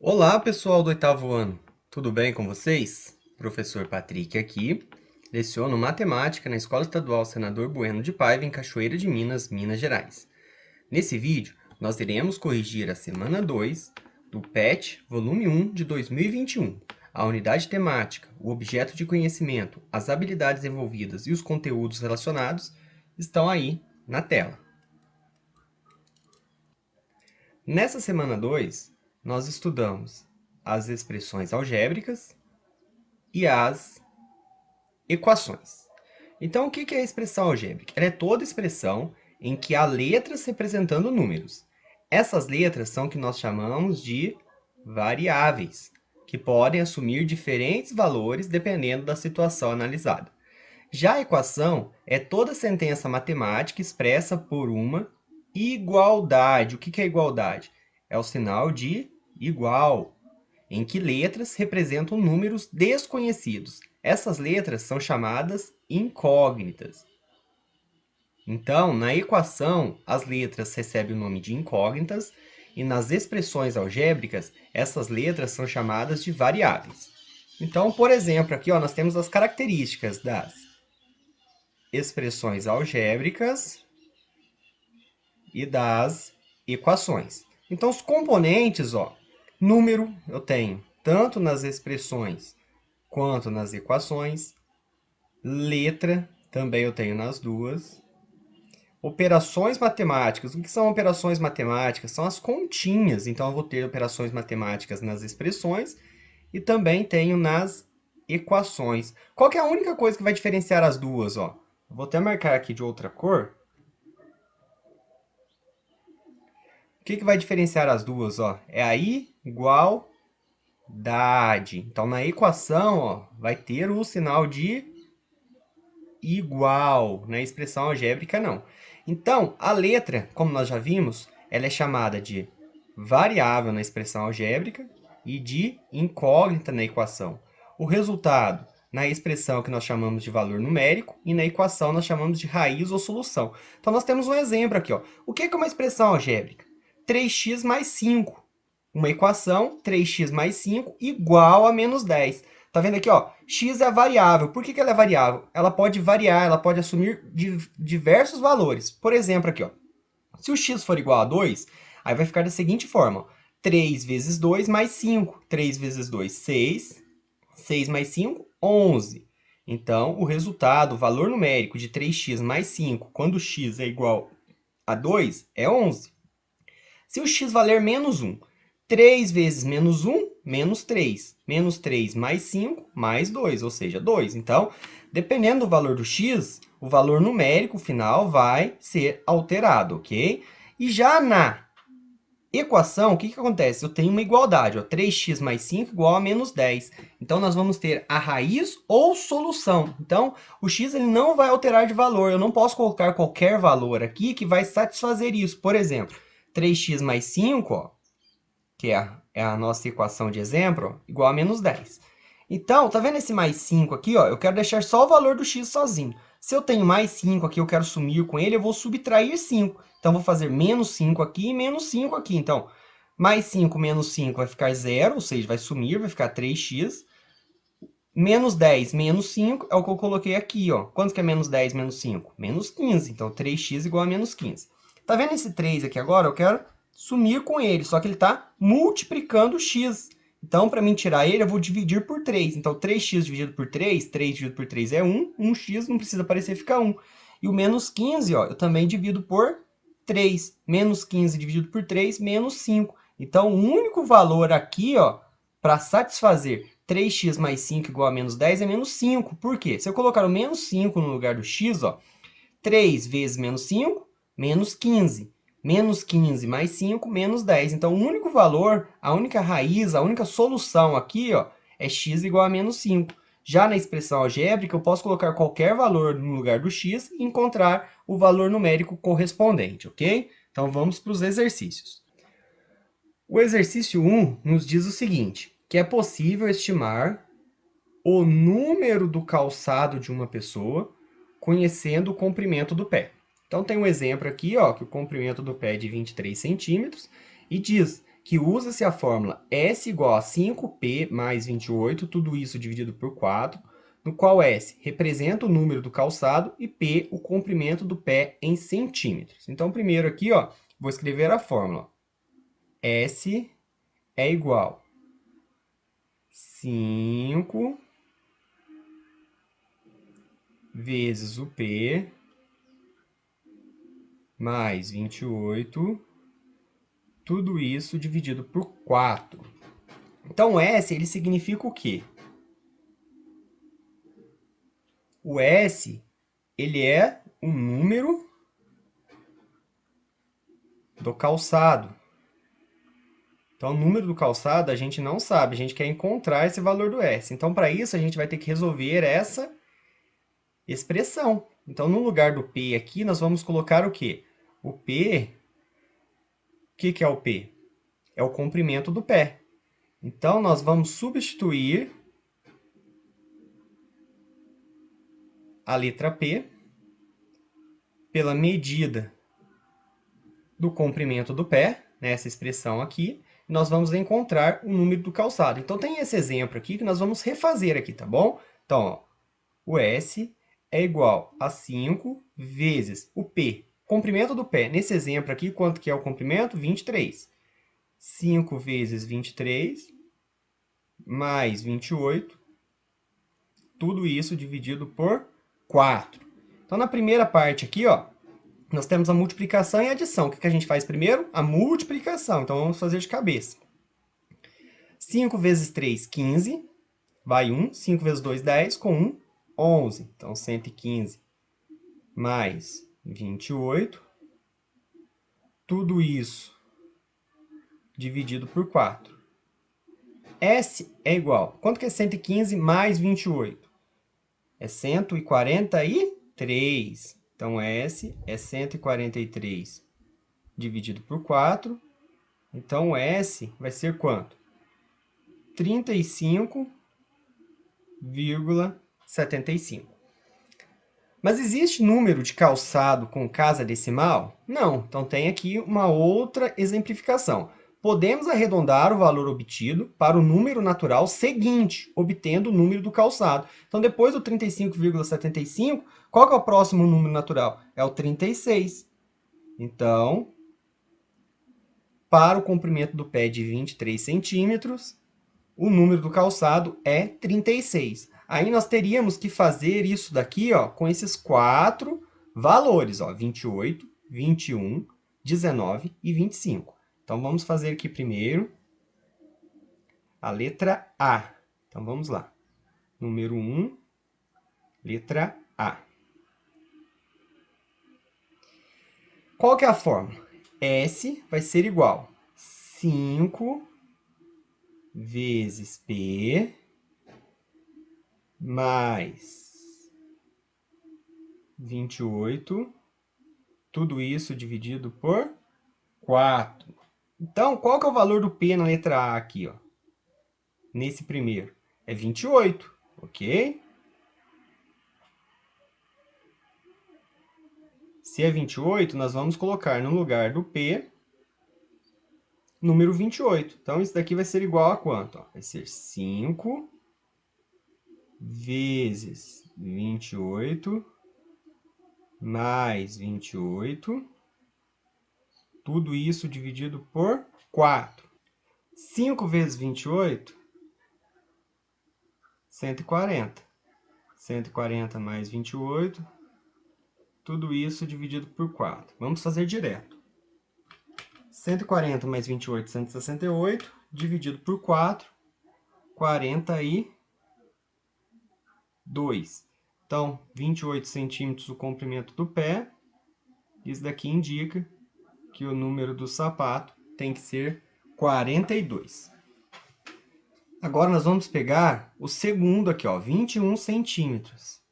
Olá, pessoal do oitavo ano. Tudo bem com vocês? Professor Patrick aqui. Leciono matemática na Escola Estadual Senador Bueno de Paiva, em Cachoeira de Minas, Minas Gerais. Nesse vídeo, nós iremos corrigir a semana 2 do PET, volume 1 de 2021. A unidade temática, o objeto de conhecimento, as habilidades envolvidas e os conteúdos relacionados estão aí na tela. Nessa semana 2, nós estudamos as expressões algébricas e as equações. Então, o que é a expressão algébrica? Ela é toda expressão em que há letras representando números. Essas letras são o que nós chamamos de variáveis, que podem assumir diferentes valores dependendo da situação analisada. Já a equação é toda sentença matemática expressa por uma igualdade. O que é igualdade? É o sinal de igual, em que letras representam números desconhecidos. Essas letras são chamadas incógnitas. Então, na equação, as letras recebem o nome de incógnitas, e nas expressões algébricas, essas letras são chamadas de variáveis. Então, por exemplo, aqui nós temos as características das expressões algébricas e das equações. Então, os componentes, número eu tenho tanto nas expressões quanto nas equações. Letra também eu tenho nas duas. Operações matemáticas. O que são operações matemáticas? São as continhas. Então, eu vou ter operações matemáticas nas expressões e também tenho nas equações. Qual que é a única coisa que vai diferenciar as duas? Vou até marcar aqui de outra cor. O que vai diferenciar as duas? É a igualdade. Então, na equação, vai ter o sinal de igual. Na expressão algébrica, não. Então, a letra, como nós já vimos, ela é chamada de variável na expressão algébrica e de incógnita na equação. O resultado, na expressão que nós chamamos de valor numérico, e na equação nós chamamos de raiz ou solução. Então, nós temos um exemplo aqui. O que é uma expressão algébrica? 3x mais 5. Uma equação, 3x mais 5 igual a menos 10. Tá vendo aqui, x é a variável. Por que ela é variável? Ela pode variar, ela pode assumir diversos valores. Por exemplo, aqui, se o x for igual a 2, aí vai ficar da seguinte forma. 3 vezes 2 mais 5. 3 vezes 2, 6. 6 mais 5, 11. Então, o resultado, o valor numérico de 3x mais 5, quando x é igual a 2, é 11. Se o x valer menos 1, 3 vezes menos 1, menos 3. Menos 3 mais 5, mais 2, ou seja, 2. Então, dependendo do valor do x, o valor numérico final vai ser alterado, ok? E já na equação, o que acontece? Eu tenho uma igualdade, 3x mais 5 igual a menos 10. Então, nós vamos ter a raiz ou solução. Então, o x ele não vai alterar de valor. Eu não posso colocar qualquer valor aqui que vai satisfazer isso. Por exemplo, 3x mais 5, que é a nossa equação de exemplo, igual a menos 10. Então, tá vendo esse mais 5 aqui? Eu quero deixar só o valor do x sozinho. Se eu tenho mais 5 aqui, eu quero sumir com ele, eu vou subtrair 5. Então, vou fazer menos 5 aqui e menos 5 aqui. Então, mais 5 menos 5 vai ficar 0, ou seja, vai sumir, vai ficar 3x. Menos 10 menos 5 é o que eu coloquei aqui. Quanto que é menos 10 menos 5? Menos 15. Então, 3x igual a menos 15. Tá vendo esse 3 aqui agora? Eu quero sumir com ele, só que ele está multiplicando o x. Então, para mim tirar ele, eu vou dividir por 3. Então, 3x dividido por 3, 3 dividido por 3 é 1. 1x não precisa aparecer, fica 1. E o menos 15, eu também divido por 3. Menos 15 dividido por 3, menos 5. Então, o único valor aqui, para satisfazer 3x mais 5 igual a menos 10 é menos 5. Por quê? Se eu colocar o menos 5 no lugar do x, 3 vezes menos 5, menos 15. Menos 15 mais 5, menos 10. Então, o único valor, a única raiz, a única solução aqui, é x igual a menos 5. Já na expressão algébrica, eu posso colocar qualquer valor no lugar do x e encontrar o valor numérico correspondente, ok? Então, vamos para os exercícios. O exercício 1 nos diz o seguinte, que é possível estimar o número do calçado de uma pessoa conhecendo o comprimento do pé. Então, tem um exemplo aqui, que o comprimento do pé é de 23 centímetros, e diz que usa-se a fórmula S igual a 5P mais 28, tudo isso dividido por 4, no qual S representa o número do calçado e P o comprimento do pé em centímetros. Então, primeiro aqui, ó, vou escrever a fórmula. S é igual a 5 vezes o P mais 28, tudo isso dividido por 4. Então, S, ele significa o quê? O S, ele é o número do calçado. Então, o número do calçado a gente não sabe, a gente quer encontrar esse valor do S. Então, para isso, a gente vai ter que resolver essa expressão. Então, no lugar do P aqui, nós vamos colocar o quê? O P, o que é o P? É o comprimento do pé. Então, nós vamos substituir a letra P pela medida do comprimento do pé, nessa expressão aqui, e nós vamos encontrar o número do calçado. Então, tem esse exemplo aqui que nós vamos refazer aqui, tá bom? Então, ó, o S é igual a 5 vezes o P, comprimento do pé. Nesse exemplo aqui, quanto que é o comprimento? 23. 5 vezes 23 mais 28, tudo isso dividido por 4. Então, na primeira parte aqui, ó, nós temos a multiplicação e a adição. O que a gente faz primeiro? A multiplicação. Então, vamos fazer de cabeça. 5 vezes 3, 15. Vai 1. 5 vezes 2, 10. Com 1, 11. Então, 115 mais 28. Tudo isso dividido por 4. S é igual. Quanto que é 115 mais 28? É 143. Então, S é 143 dividido por 4. Então, S vai ser quanto? 35,75. Mas existe número de calçado com casa decimal? Não. Então, tem aqui uma outra exemplificação. Podemos arredondar o valor obtido para o número natural seguinte, obtendo o número do calçado. Então, depois do 35,75, qual que é o próximo número natural? É o 36. Então, para o comprimento do pé de 23 centímetros, o número do calçado é 36. Aí nós teríamos que fazer isso daqui, ó, com esses 4 valores, ó, 28, 21, 19 e 25. Então, vamos fazer aqui primeiro a letra A. Então, vamos lá. Número 1, letra A. Qual que é a fórmula? S vai ser igual a 5 vezes P mais 28, tudo isso dividido por 4. Então, qual que é o valor do P na letra A aqui, ó? Nesse primeiro? É 28, ok? Se é 28, nós vamos colocar no lugar do P, número 28. Então, isso daqui vai ser igual a quanto? Ó? Vai ser 5 vezes 28 mais 28, tudo isso dividido por 4. 5 vezes 28, 140. 140 mais 28, tudo isso dividido por 4. Vamos fazer direto. 140 mais 28, 168, dividido por 4, 42. Então, 28 centímetros o comprimento do pé. Isso daqui indica que o número do sapato tem que ser 42. Agora, nós vamos pegar o segundo aqui, ó, 21 centímetros.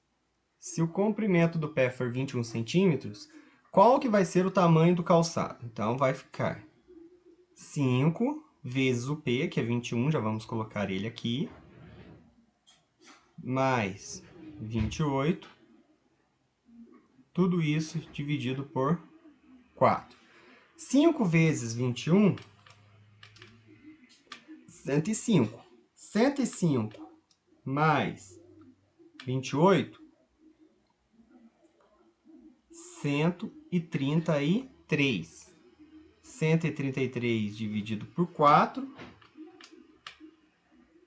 Se o comprimento do pé for 21 centímetros, qual que vai ser o tamanho do calçado? Então, vai ficar 5 vezes o P, que é 21, já vamos colocar ele aqui, mais 28, tudo isso dividido por 4. 5 vezes 21 105. 105 mais 28, 133. 133 dividido por 4,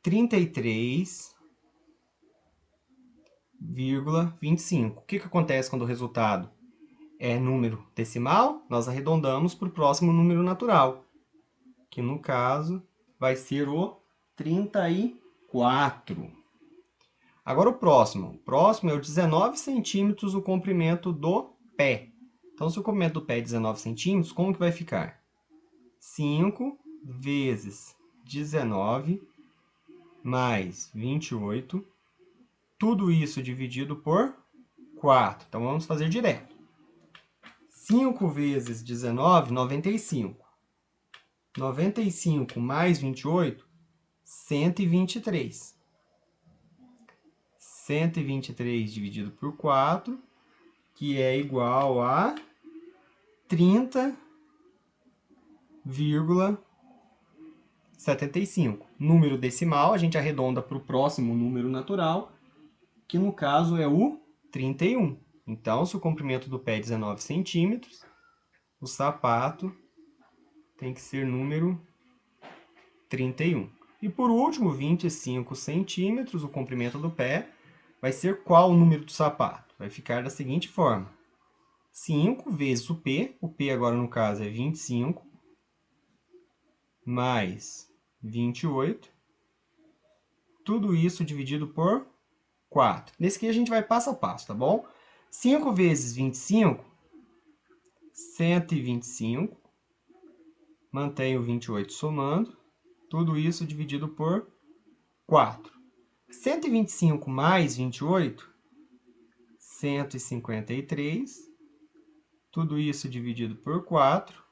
33,25. O que acontece quando o resultado é número decimal? Nós arredondamos para o próximo número natural, que no caso vai ser o 34. Agora o próximo. O próximo é o 19 centímetros o comprimento do pé. Então, se o comprimento do pé é 19 centímetros, como que vai ficar? 5 vezes 19 mais 28. Tudo isso dividido por 4. Então, vamos fazer direto. 5 vezes 19, 95. 95 mais 28, 123. 123 dividido por 4, que é igual a 30,75. Número decimal, a gente arredonda para o próximo número natural, que no caso é o 31. Então, se o comprimento do pé é 19 centímetros, o sapato tem que ser número 31. E por último, 25 centímetros, o comprimento do pé, vai ser qual o número do sapato? Vai ficar da seguinte forma. 5 vezes o P agora no caso é 25, mais 28, tudo isso dividido por 4. Nesse aqui a gente vai passo a passo, tá bom? 5 vezes 25, 125, mantém o 28 somando, tudo isso dividido por 4. 125 mais 28, 153, tudo isso dividido por 4,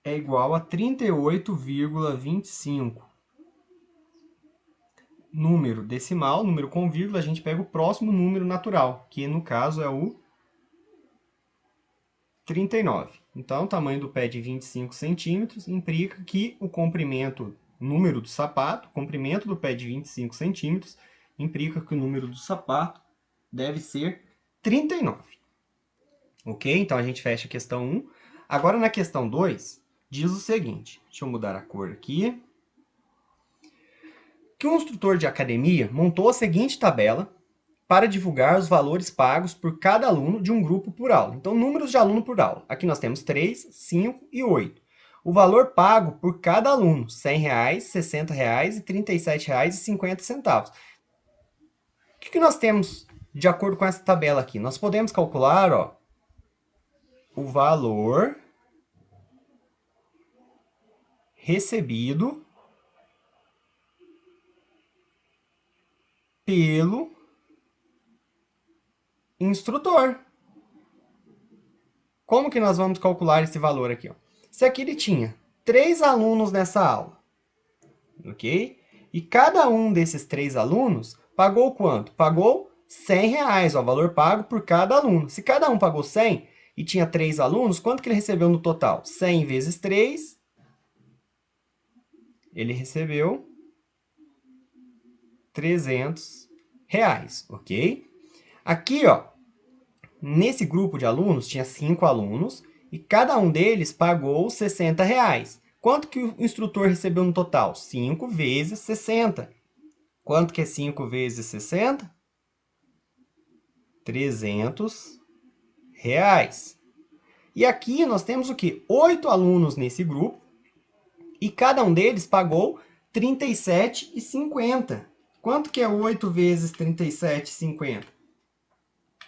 é igual a 38,25. Número decimal, número com vírgula, a gente pega o próximo número natural, que no caso é o 39. Então, o tamanho do pé de 25 centímetros implica que o comprimento, número do sapato, comprimento do pé de 25 centímetros, implica que o número do sapato deve ser 39. Ok? Então, a gente fecha a questão 1. Agora, na questão 2, diz o seguinte. Deixa eu mudar a cor aqui. Que um instrutor de academia montou a seguinte tabela para divulgar os valores pagos por cada aluno de um grupo por aula. Então, números de aluno por aula. Aqui nós temos 3, 5 e 8. O valor pago por cada aluno, R$ 100, R$ 60 e R$ 37,50. O que nós temos de acordo com essa tabela aqui? Nós podemos calcular, ó, o valor recebido pelo instrutor. Como que nós vamos calcular esse valor aqui? Ó? Se aqui ele tinha 3 alunos nessa aula, ok? E cada um desses 3 alunos pagou quanto? Pagou R$ 100, ó, o valor pago por cada aluno. Se cada um pagou 100 e tinha 3 alunos, quanto que ele recebeu no total? 100 vezes 3, ele recebeu R$ 300, ok? Aqui, ó, nesse grupo de alunos, tinha 5 alunos e cada um deles pagou R$ 60. Quanto que o instrutor recebeu no total? 5 vezes 60. Quanto que é 5 vezes 60? R$ 300. E aqui nós temos o quê? 8 alunos nesse grupo e cada um deles pagou R$ 37,50. Quanto que é 8 vezes R$ 37,50?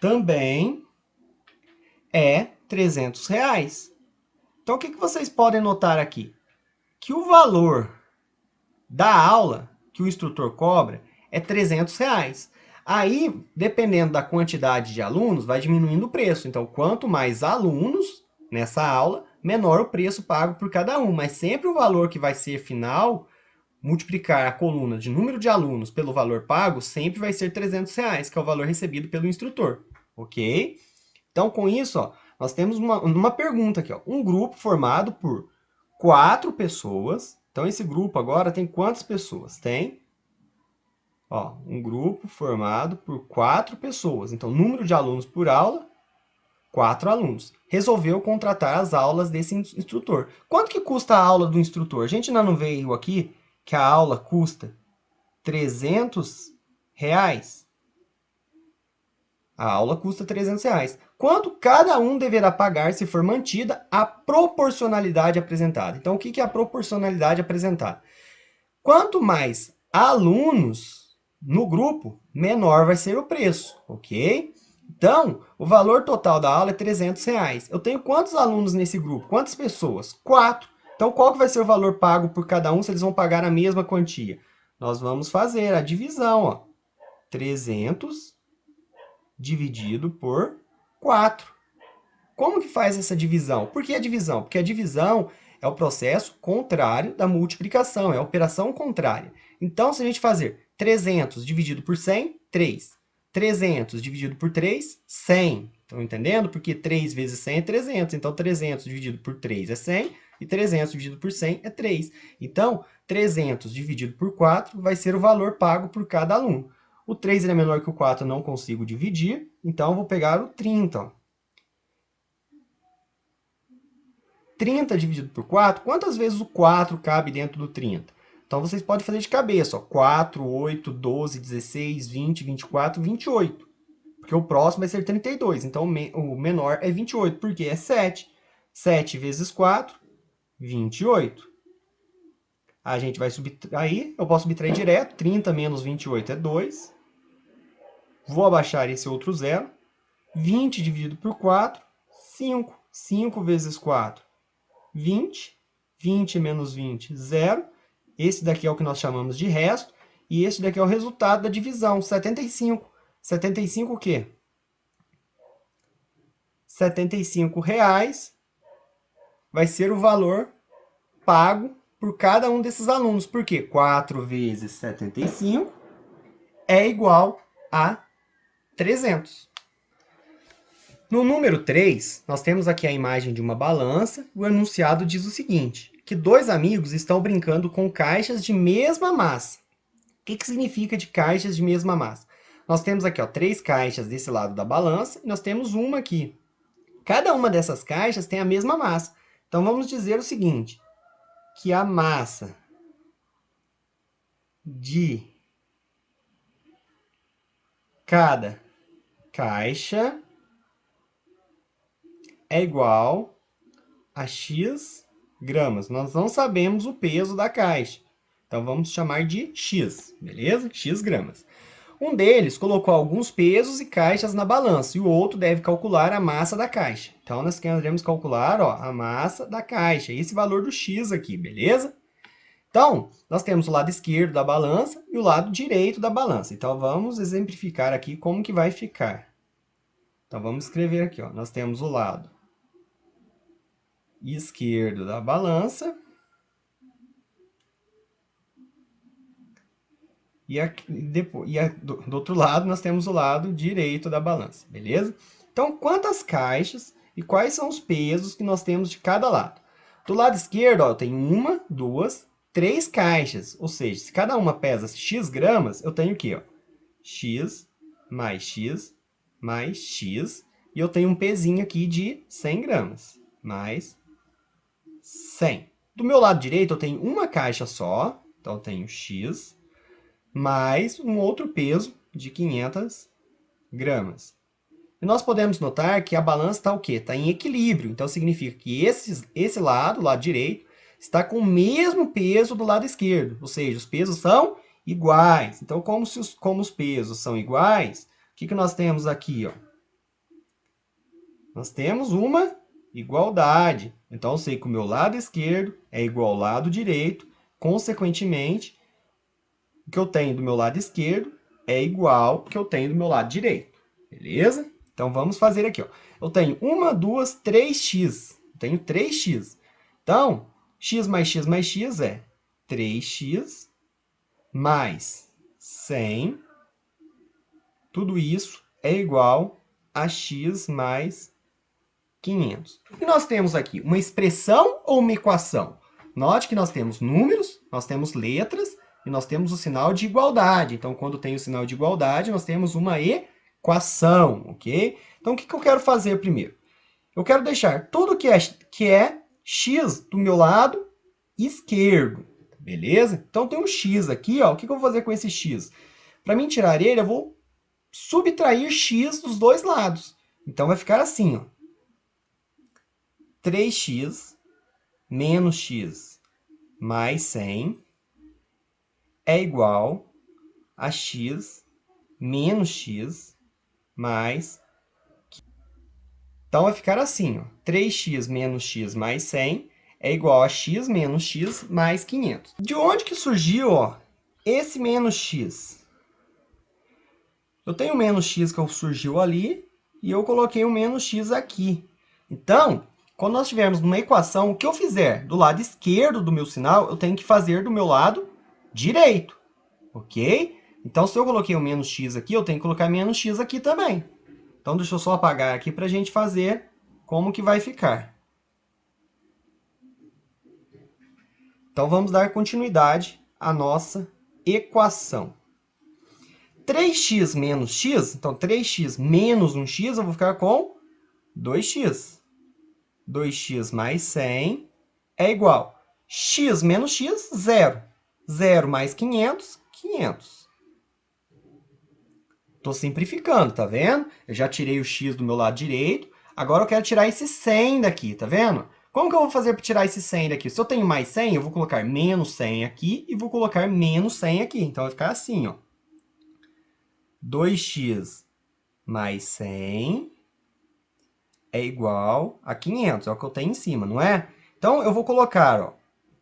Também é R$ 300. Então, o que vocês podem notar aqui? Que o valor da aula que o instrutor cobra é R$ 300. Aí, dependendo da quantidade de alunos, vai diminuindo o preço. Então, quanto mais alunos nessa aula, menor o preço pago por cada um. Mas sempre o valor que vai ser final, multiplicar a coluna de número de alunos pelo valor pago, sempre vai ser R$ 300, que é o valor recebido pelo instrutor. Ok? Então, com isso, ó, nós temos uma pergunta aqui. Ó. Um grupo formado por 4 pessoas. Então, esse grupo agora tem quantas pessoas? Tem, ó, um grupo formado por 4 pessoas. Então, número de alunos por aula, 4 alunos. Resolveu contratar as aulas desse instrutor. Quanto que custa a aula do instrutor? A gente ainda não veio aqui que a aula custa R$300. A aula custa R$300. Quanto cada um deverá pagar se for mantida a proporcionalidade apresentada? Então, o que é a proporcionalidade apresentada? Quanto mais alunos no grupo, menor vai ser o preço, ok? Então, o valor total da aula é R$300. Eu tenho quantos alunos nesse grupo? Quantas pessoas? 4. Então, qual que vai ser o valor pago por cada um se eles vão pagar a mesma quantia? Nós vamos fazer a divisão, ó. 300 dividido por 4. Como que faz essa divisão? Por que a divisão? Porque a divisão é o processo contrário da multiplicação, é a operação contrária. Então, se a gente fazer 300 dividido por 100, 3. 300 dividido por 3, 100. Estão entendendo? Porque 3 vezes 100 é 300. Então, 300 dividido por 3 é 100 e 300 dividido por 100 é 3. Então, 300 dividido por 4 vai ser o valor pago por cada aluno. O 3 é menor que o 4, eu não consigo dividir, então eu vou pegar o 30. Ó. 30 dividido por 4, quantas vezes o 4 cabe dentro do 30? Então, vocês podem fazer de cabeça. Ó. 4, 8, 12, 16, 20, 24, 28. Porque o próximo vai ser 32. Então, o menor é 28, porque é 7. 7 vezes 4, 28. A gente vai subtrair, eu posso subtrair direto. 30 menos 28 é 2. Vou abaixar esse outro zero. 20 dividido por 4, 5. 5 vezes 4, 20. 20 menos 20, 0. Esse daqui é o que nós chamamos de resto. E esse daqui é o resultado da divisão, 75. 75 o quê? R$75 vai ser o valor pago por cada um desses alunos. Por quê? 4 vezes 75 é igual a 300. No número 3, nós temos aqui a imagem de uma balança. O enunciado diz o seguinte, que 2 amigos estão brincando com caixas de mesma massa. O que significa de caixas de mesma massa? Nós temos aqui, ó, 3 caixas desse lado da balança e nós temos uma aqui. Cada uma dessas caixas tem a mesma massa. Então, vamos dizer o seguinte, que a massa de cada caixa é igual a x gramas. Nós não sabemos o peso da caixa. Então, vamos chamar de x, beleza? X gramas. Um deles colocou alguns pesos e caixas na balança, e o outro deve calcular a massa da caixa. Então, nós queremos calcular, ó, a massa da caixa, esse valor do x aqui, beleza? Então, nós temos o lado esquerdo da balança e o lado direito da balança. Então, vamos exemplificar aqui como que vai ficar. Então, vamos escrever aqui, ó. Nós temos o lado esquerdo da balança. E, do outro lado, nós temos o lado direito da balança, beleza? Então, quantas caixas e quais são os pesos que nós temos de cada lado? Do lado esquerdo, ó, eu tenho 1, 2, 3 caixas. Ou seja, se cada uma pesa x gramas, eu tenho o quê? Ó? X mais x mais x. E eu tenho um pezinho aqui de 100 gramas. Mais 100. Do meu lado direito, eu tenho uma caixa só. Então, eu tenho x mais um outro peso de 500 gramas. E nós podemos notar que a balança está o quê? Está em equilíbrio. Então, significa que esse lado, o lado direito, está com o mesmo peso do lado esquerdo. Ou seja, os pesos são iguais. Então, como os pesos são iguais, o que nós temos aqui? Ó? Nós temos uma igualdade. Então, eu sei que o meu lado esquerdo é igual ao lado direito. Consequentemente, o que eu tenho do meu lado esquerdo é igual ao que eu tenho do meu lado direito. Beleza? Então, vamos fazer aqui. Ó. Eu tenho 1, 2, 3x. Eu tenho 3x. Então, x mais x mais x é 3x mais 100. Tudo isso é igual a x mais 500. O que nós temos aqui? Uma expressão ou uma equação? Note que nós temos números, nós temos letras e nós temos o sinal de igualdade. Então, quando tem o sinal de igualdade, nós temos uma equação, ok? Então, o que eu quero fazer primeiro? Eu quero deixar tudo que é x do meu lado esquerdo, beleza? Então, tem um x aqui, ó. O que eu vou fazer com esse x? Para mim tirar ele, eu vou subtrair x dos dois lados. Então, vai ficar assim, ó. 3x menos x mais 100 é igual a x menos x mais... Então, vai ficar assim, ó. 3x menos x mais 100 é igual a x menos x mais 500. De onde que surgiu, ó, esse menos x? Eu tenho o menos x que surgiu ali e eu coloquei o menos x aqui. Então, quando nós tivermos uma equação, o que eu fizer do lado esquerdo do meu sinal, eu tenho que fazer do meu lado direito, ok? Então, se eu coloquei o menos x aqui, eu tenho que colocar menos x aqui também. Então, deixa eu só apagar aqui para a gente fazer como que vai ficar. Então, vamos dar continuidade à nossa equação. 3x menos x, então 3x menos 1x, eu vou ficar com 2x. 2x mais 100 é igual. X menos x, 0. 0 mais 500, 500. Estou simplificando, tá vendo? Eu já tirei o x do meu lado direito. Agora eu quero tirar esse 100 daqui, tá vendo? Como que eu vou fazer para tirar esse 100 daqui? Se eu tenho mais 100, eu vou colocar menos 100 aqui e vou colocar menos 100 aqui. Então, vai ficar assim, ó. 2x mais 100 é igual a 500. É o que eu tenho em cima, não é? Então, eu vou colocar, ó,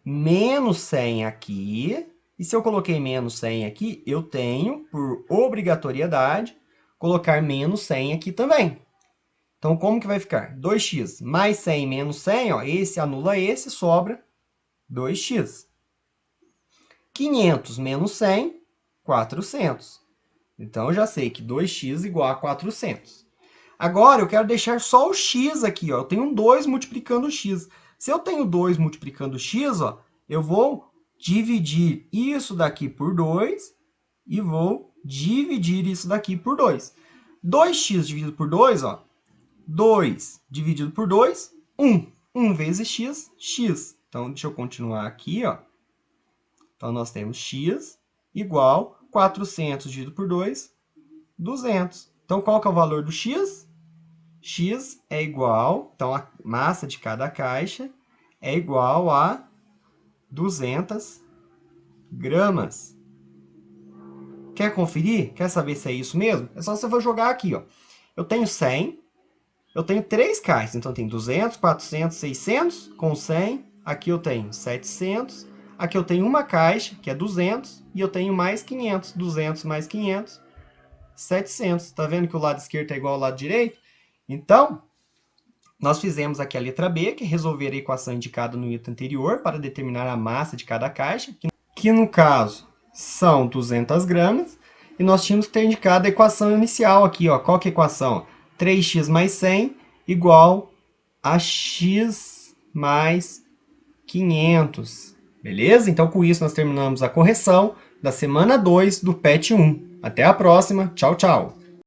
menos 100 aqui. E se eu coloquei menos 100 aqui, eu tenho, por obrigatoriedade, colocar menos 100 aqui também. Então, como que vai ficar? 2x mais 100 menos 100, ó, esse anula esse, sobra 2x. 500 menos 100, 400. Então, eu já sei que 2x igual a 400. Agora, eu quero deixar só o x aqui, ó. Eu tenho um 2 multiplicando o x. Se eu tenho 2 multiplicando o x, ó, eu vou dividir isso daqui por 2 e vou dividir isso daqui por 2. 2x dividido por 2, ó. 2 dividido por 2, 1. 1 vezes x, x. Então, deixa eu continuar aqui, ó. Então, nós temos x igual 400 dividido por 2, 200. Então, qual que é o valor do x? X é igual, então, a massa de cada caixa é igual a 200 gramas. Quer conferir? Quer saber se é isso mesmo? É só você for jogar aqui, ó. Eu tenho 100, eu tenho 3 caixas, então tem 200, 400, 600 com 100. Aqui eu tenho 700. Aqui eu tenho uma caixa, que é 200, e eu tenho mais 500. 200 mais 500, 700. Tá vendo que o lado esquerdo é igual ao lado direito? Então, nós fizemos aqui a letra B, que é resolver a equação indicada no item anterior para determinar a massa de cada caixa, que no caso são 200 gramas, e nós tínhamos que ter indicado a equação inicial aqui, ó. Qual que é a equação? 3x mais 100 igual a x mais 500. Beleza? Então, com isso, nós terminamos a correção da semana 2 do PET 1. Até a próxima. Tchau, tchau.